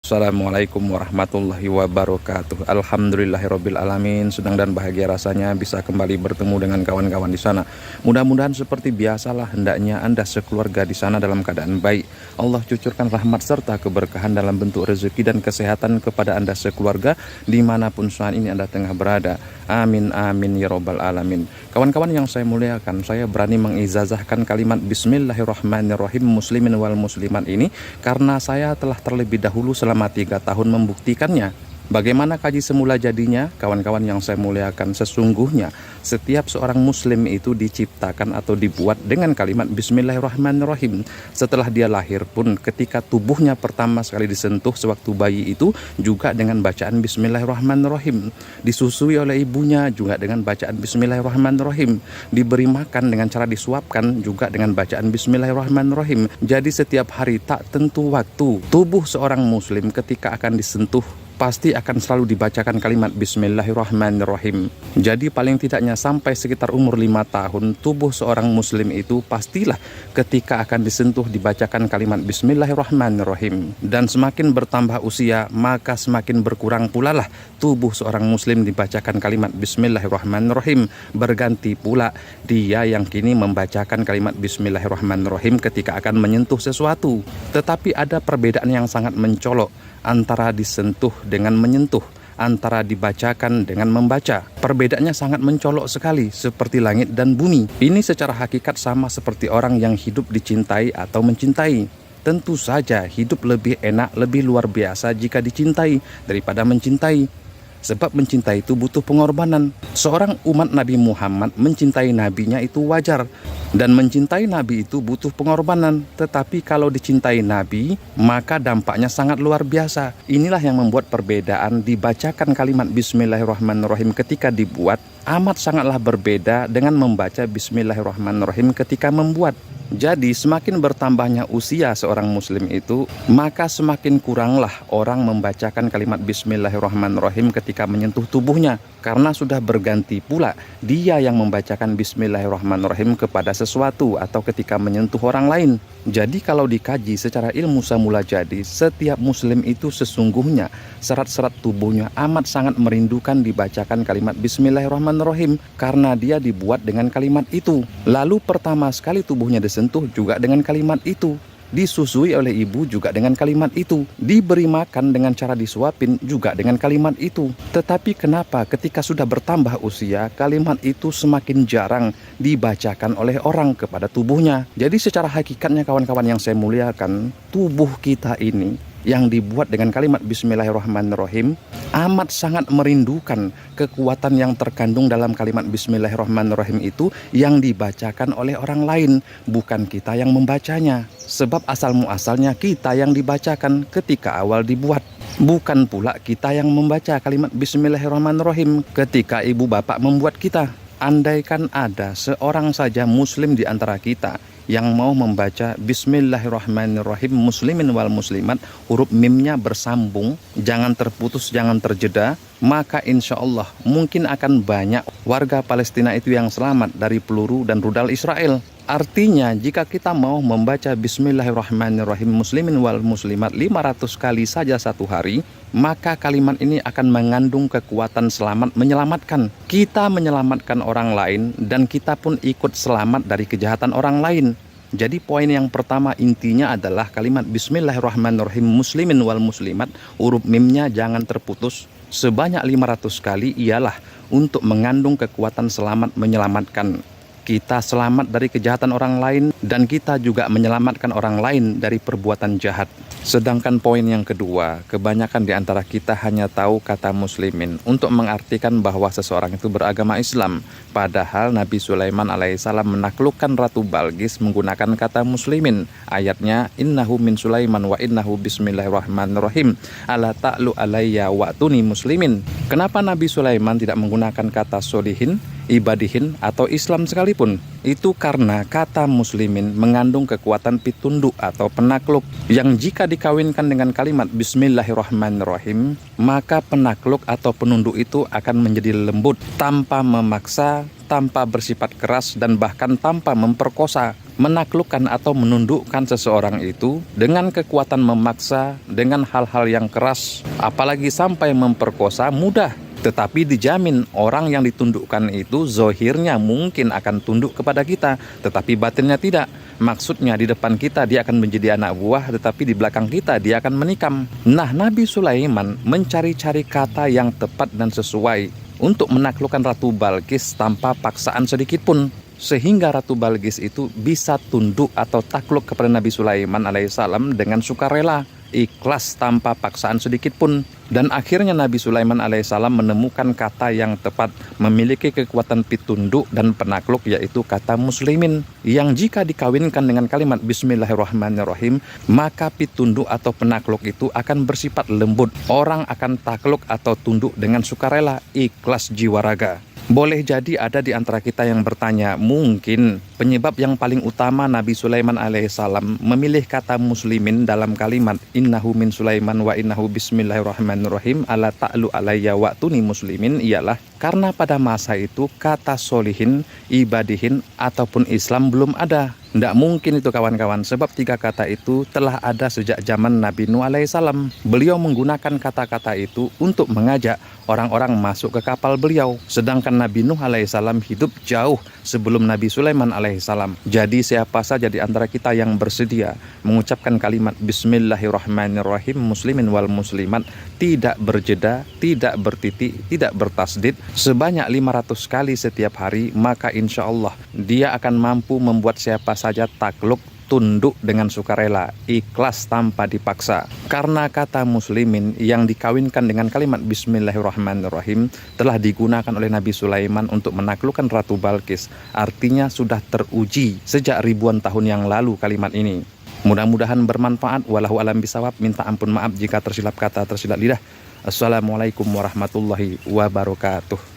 Assalamualaikum warahmatullahi wabarakatuh. Alhamdulillahirabbil alamin. Senang dan bahagia rasanya bisa kembali bertemu dengan kawan-kawan di sana. Mudah-mudahan seperti biasalah hendaknya Anda sekeluarga di sana dalam keadaan baik. Allah cucurkan rahmat serta keberkahan dalam bentuk rezeki dan kesehatan kepada Anda sekeluarga dimanapun saat ini Anda tengah berada. Amin amin ya rabbal alamin. Kawan-kawan yang saya muliakan, saya berani mengizazahkan kalimat Bismillahirrahmanirrahim muslimin wal muslimat ini karena saya telah terlebih dahulu selama 3 tahun membuktikannya. Bagaimana kaji semula jadinya? Kawan-kawan yang saya muliakan, sesungguhnya setiap seorang muslim itu diciptakan atau dibuat dengan kalimat Bismillahirrahmanirrahim. Setelah dia lahir pun, ketika tubuhnya pertama sekali disentuh sewaktu bayi itu juga dengan bacaan Bismillahirrahmanirrahim. Disusui oleh ibunya juga dengan bacaan Bismillahirrahmanirrahim. Diberi makan dengan cara disuapkan juga dengan bacaan Bismillahirrahmanirrahim. Jadi setiap hari tak tentu waktu, tubuh seorang muslim ketika akan disentuh pasti akan selalu dibacakan kalimat Bismillahirrahmanirrahim. Jadi paling tidaknya sampai sekitar umur 5 tahun tubuh seorang muslim itu pastilah ketika akan disentuh dibacakan kalimat Bismillahirrahmanirrahim. Dan semakin bertambah usia maka semakin berkurang pula lah tubuh seorang muslim dibacakan kalimat Bismillahirrahmanirrahim. Berganti pula dia yang kini membacakan kalimat Bismillahirrahmanirrahim ketika akan menyentuh sesuatu. Tetapi ada perbedaan yang sangat mencolok antara disentuh dengan menyentuh, antara dibacakan dengan membaca. Perbedaannya sangat mencolok sekali, seperti langit dan bumi. Ini secara hakikat sama seperti orang yang hidup dicintai atau mencintai. Tentu saja hidup lebih enak, lebih luar biasa jika dicintai daripada mencintai. Sebab mencintai itu butuh pengorbanan. Seorang umat Nabi Muhammad mencintai nabinya itu wajar. Dan mencintai nabi itu butuh pengorbanan. Tetapi kalau dicintai nabi, maka dampaknya sangat luar biasa. Inilah yang membuat perbedaan dibacakan kalimat Bismillahirrahmanirrahim ketika dibuat amat sangatlah berbeda dengan membaca Bismillahirrahmanirrahim ketika membuat. Jadi semakin bertambahnya usia seorang muslim itu, maka semakin kuranglah orang membacakan kalimat Bismillahirrahmanirrahim ketika menyentuh tubuhnya. Karena sudah berganti pula dia yang membacakan Bismillahirrahmanirrahim kepada sesuatu atau ketika menyentuh orang lain. Jadi kalau dikaji secara ilmu semula jadi, setiap muslim itu sesungguhnya serat-serat tubuhnya amat sangat merindukan dibacakan kalimat Bismillahirrahmanirrahim karena dia dibuat dengan kalimat itu. Lalu pertama sekali tubuhnya disentuh juga dengan kalimat itu. Disusui oleh ibu juga dengan kalimat itu. Diberi makan dengan cara disuapin juga dengan kalimat itu. Tetapi kenapa ketika sudah bertambah usia, kalimat itu semakin jarang dibacakan oleh orang kepada tubuhnya? Jadi secara hakikatnya kawan-kawan yang saya muliakan, tubuh kita ini yang dibuat dengan kalimat Bismillahirrahmanirrahim amat sangat merindukan kekuatan yang terkandung dalam kalimat Bismillahirrahmanirrahim itu yang dibacakan oleh orang lain, bukan kita yang membacanya. Sebab asal muasalnya kita yang dibacakan ketika awal dibuat, bukan pula kita yang membaca kalimat Bismillahirrahmanirrahim ketika ibu bapak membuat kita. Andaikan ada seorang saja muslim di antara kita yang mau membaca Bismillahirrahmanirrahim muslimin wal muslimat, huruf mimnya bersambung, jangan terputus, jangan terjeda, maka insya Allah mungkin akan banyak warga Palestina itu yang selamat dari peluru dan rudal Israel. Artinya jika kita mau membaca Bismillahirrahmanirrahim muslimin wal muslimat 500 kali saja satu hari, maka kalimat ini akan mengandung kekuatan selamat menyelamatkan. Kita menyelamatkan orang lain dan kita pun ikut selamat dari kejahatan orang lain. Jadi poin yang pertama intinya adalah kalimat Bismillahirrahmanirrahim muslimin wal muslimat, huruf mimnya jangan terputus sebanyak 500 kali ialah untuk mengandung kekuatan selamat menyelamatkan. Kita selamat dari kejahatan orang lain dan kita juga menyelamatkan orang lain dari perbuatan jahat. Sedangkan poin yang kedua, kebanyakan di antara kita hanya tahu kata muslimin untuk mengartikan bahwa seseorang itu beragama Islam. Padahal Nabi Sulaiman alaihissalam menaklukkan Ratu Balqis menggunakan kata muslimin. Ayatnya, innahu min Sulaiman wa innahu bismillahirrahmanirrahim. Ala ta'lu alayya wa'tuni muslimin. Kenapa Nabi Sulaiman tidak menggunakan kata solihin? ibadihin atau Islam sekalipun. Itu karena kata muslimin mengandung kekuatan pitunduk atau penakluk yang jika dikawinkan dengan kalimat bismillahirrahmanirrahim, maka penakluk atau penunduk itu akan menjadi lembut, tanpa memaksa, tanpa bersifat keras, dan bahkan tanpa memperkosa. Menaklukkan atau menundukkan seseorang itu dengan kekuatan memaksa, dengan hal-hal yang keras, apalagi sampai memperkosa, mudah. Tetapi dijamin orang yang ditundukkan itu zohirnya mungkin akan tunduk kepada kita, tetapi batinnya tidak. Maksudnya di depan kita dia akan menjadi anak buah, tetapi di belakang kita dia akan menikam. Nah, Nabi Sulaiman mencari-cari kata yang tepat dan sesuai untuk menaklukkan Ratu Balqis tanpa paksaan sedikit pun, sehingga Ratu Balqis itu bisa tunduk atau takluk kepada Nabi Sulaiman alaihissalam dengan sukarela, ikhlas tanpa paksaan sedikit pun. Dan akhirnya Nabi Sulaiman alaihissalam menemukan kata yang tepat, memiliki kekuatan pitunduk dan penakluk, yaitu kata muslimin, yang jika dikawinkan dengan kalimat bismillahirrahmanirrahim, maka pitunduk atau penakluk itu akan bersifat lembut. Orang akan takluk atau tunduk dengan sukarela, ikhlas jiwa raga. Boleh jadi ada di antara kita yang bertanya, mungkin penyebab yang paling utama Nabi Sulaiman alaihissalam memilih kata muslimin dalam kalimat innahu min Sulaiman wa innahu bismillahirrahmanirrahim ala ta'lu alayya wa'tuni muslimin ialah karena pada masa itu kata solihin, ibadihin ataupun Islam belum ada. Tidak mungkin itu kawan-kawan, sebab tiga kata itu telah ada sejak zaman Nabi Nuh alaihissalam. Beliau menggunakan kata-kata itu untuk mengajak orang-orang masuk ke kapal beliau. Sedangkan Nabi Nuh alaihissalam hidup jauh sebelum Nabi Sulaiman alaihissalam. Jadi siapa saja di antara kita yang bersedia mengucapkan kalimat bismillahirrahmanirrahim muslimin wal muslimat, tidak berjeda, tidak bertitik, tidak bertasdid, sebanyak 500 kali setiap hari, maka insya Allah dia akan mampu membuat siapa saja takluk, tunduk dengan sukarela, ikhlas tanpa dipaksa. Karena kata muslimin yang dikawinkan dengan kalimat bismillahirrahmanirrahim telah digunakan oleh Nabi Sulaiman untuk menaklukkan Ratu Balqis. Artinya sudah teruji sejak ribuan tahun yang lalu kalimat ini. Mudah-mudahan bermanfaat. Wallahu alam bisawab. Minta ampun maaf jika tersilap kata, tersilap lidah. Assalamualaikum warahmatullahi wabarakatuh.